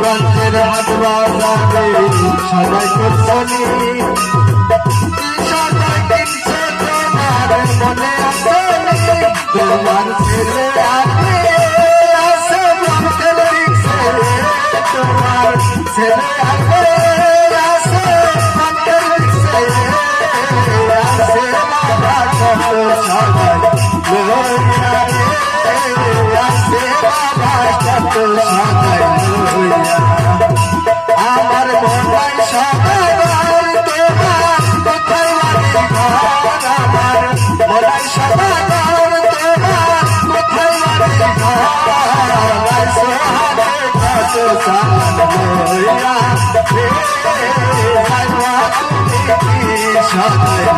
প্রান্তের হাট বাজারে সদাই করছনি সদাই কিনছো তোমার মনে আসনি তোমার ছেলে আছে আছে প্রান্তের রিক্সে তোমার ছেলে আছে আছে প্রান্তের রিক্সে আছে বাবা কত সদাই লইয়া আছে বাবা কত সদাই লইয়া আমার মনাই সদাগর তোমার কোথায় বাড়ি ঘর আমার মনাই সদাগর তোমার কোথায় বাড়ি ঘর সোহাগে কত সদাই লইয়া তুমি কি সদাই